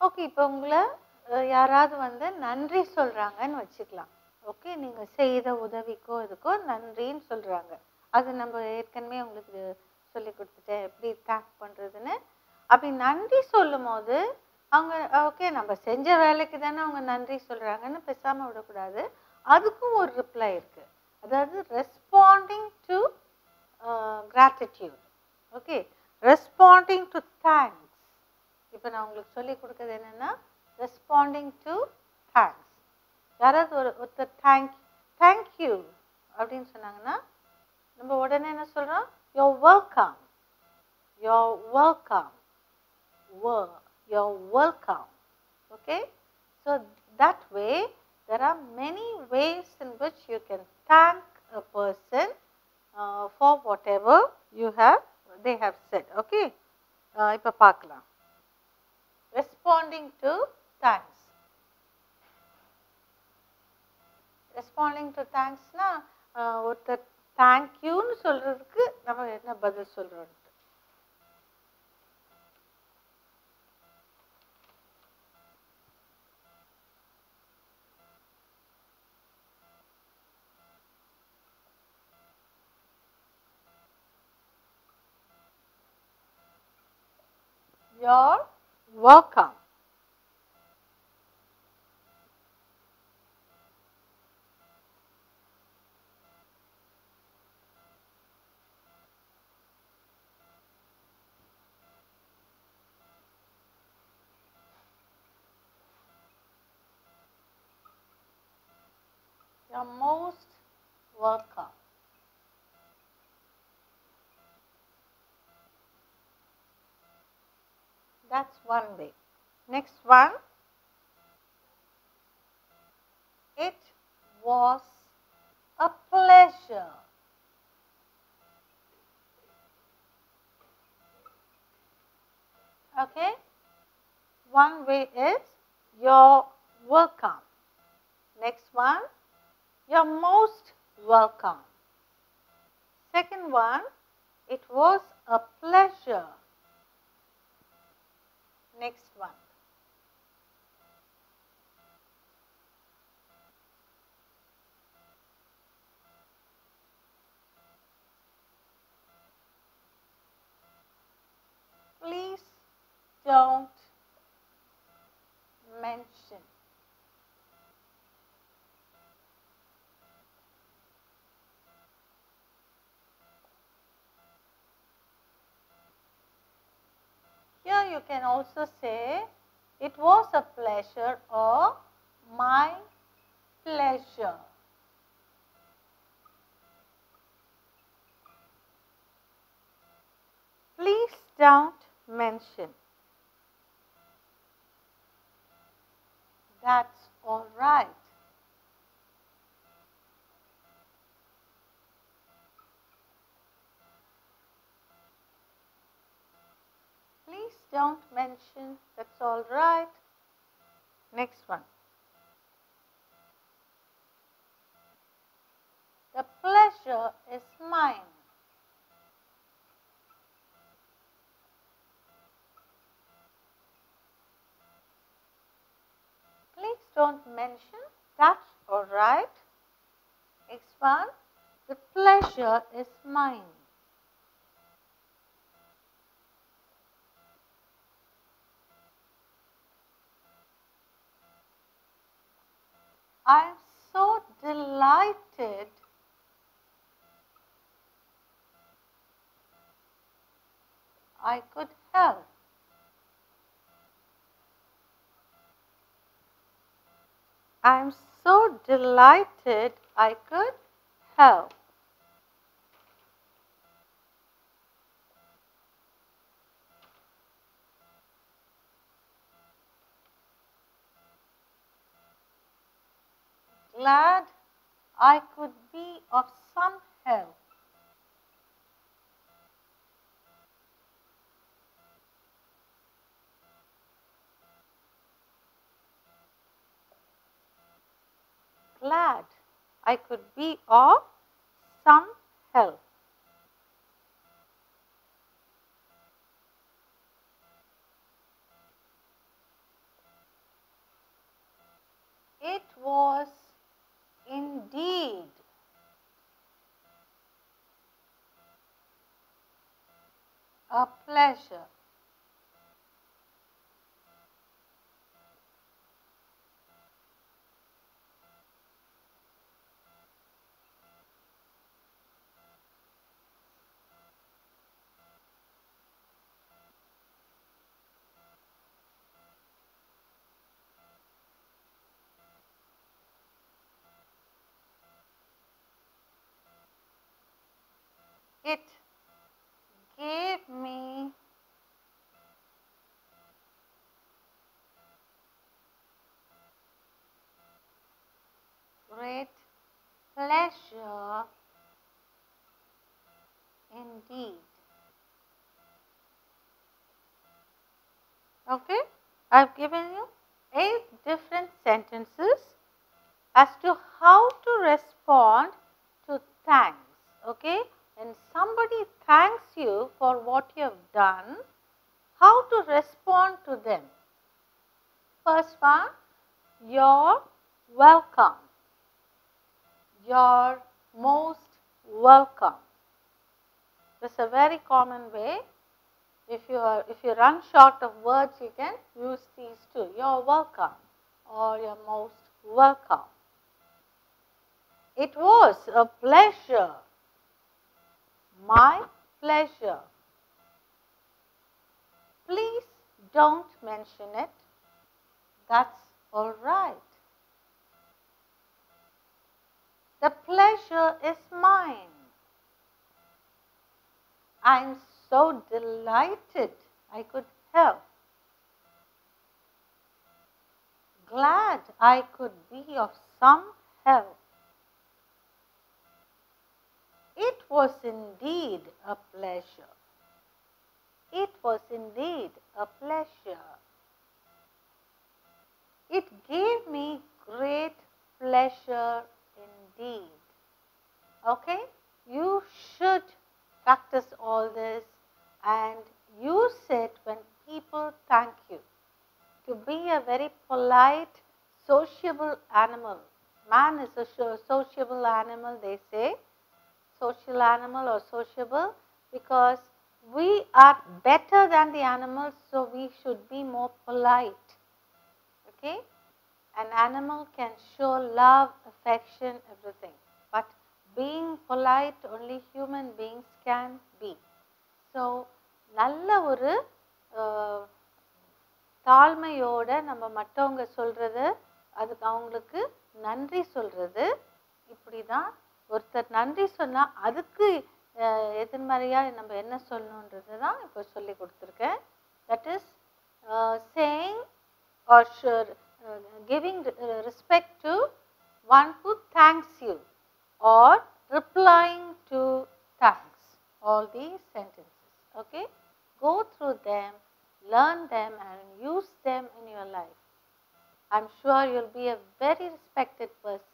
Okay, இப்போ உங்களை யாராவது வந்து நன்றி சொல்கிறாங்கன்னு வச்சுக்கலாம். ஓகே, நீங்கள் செய்த உதவிக்கோ இதுக்கோ நன்றின்னு சொல்கிறாங்க. அது நம்ம ஏற்கனவே உங்களுக்கு சொல்லி கொடுத்துட்டேன் எப்படி தேங்க் பண்ணுறதுன்னு. அப்படி நன்றி சொல்லும் போது அவங்க ஓகே நம்ம செஞ்ச வேலைக்கு தானே அவங்க நன்றி சொல்கிறாங்கன்னு பேசாமல் விடக்கூடாது. அதுக்கும் ஒரு ரிப்ளை இருக்குது. அதாவது responding to gratitude. Okay, responding to thanks. இப்போ நான் உங்களுக்கு சொல்லி கொடுக்குறது என்னென்னா ரெஸ்பாண்டிங் டு தேங்க்ஸ். யாராவது ஒருத்தர் தேங்க்யூ அப்படின்னு சொன்னாங்கன்னா நம்ம உடனே என்ன சொல்கிறோம்? You're welcome, you're welcome, you're welcome. Okay, so that way there are many ways in which you can thank a person for whatever they have said. Okay, ipa paakalam. Responding to thanks. Responding to thanks na oru thank you nu solradhukku nama enna badal solrom? You're welcome. You're most welcome. That's one way. Next one. It was a pleasure. Okay. One way is you're welcome. Next one, you're most welcome. Second one, it was a pleasure. Next one. Please don't mention. Here you can also say it was a pleasure or my pleasure. Please don't mention. That's all right. Please don't mention. That's all right. Next one. The pleasure is mine. Please don't mention. That's all right. Next one. The pleasure is mine. I am so delighted I could help. I am so delighted I could help. Glad I could be of some help. Glad I could be of some help. pleasure. It gave me great pleasure indeed. Okay, I have given you 8 different sentences as to how to respond to thanks. Okay, when somebody thanks you for what you have done, how to respond to them. First one, you're welcome. You're most welcome. This is a very common way. If you run short of words, you can use these two. You're welcome or you're most welcome. It was a pleasure. My pleasure. Please don't mention it. That's all right. The pleasure is mine. I'm so delighted I could help. Glad I could be of some help. It was indeed a pleasure. It was indeed a pleasure. It gave me great pleasure indeed. Okay? You should practice all this and use it when people thank you. To be a very polite, sociable animal. Man is a sociable animal, they say. Social animal or sociable, because we are better than the animals, so we should be more polite. Okay? An animal can show love, affection, everything. But being polite, only human beings can be. So, நல்ல ஒரு தாழ்மையோட நம்ம மற்றவங்க சொல்றது, அதுக்கு அவங்களுக்கு நன்றி சொல்றது, இப்படி தான் ஒருத்தர் நன்றி சொன்னால் அதுக்கு எதிர்மறையாக நம்ம என்ன சொல்லணுன்றது தான் இப்போ சொல்லி கொடுத்துருக்கேன். That is saying or giving respect to one who thanks you or replying to thanks. All these sentences. Okay? Go through them, learn them and use them in your life. I'm sure you'll be a very respected person.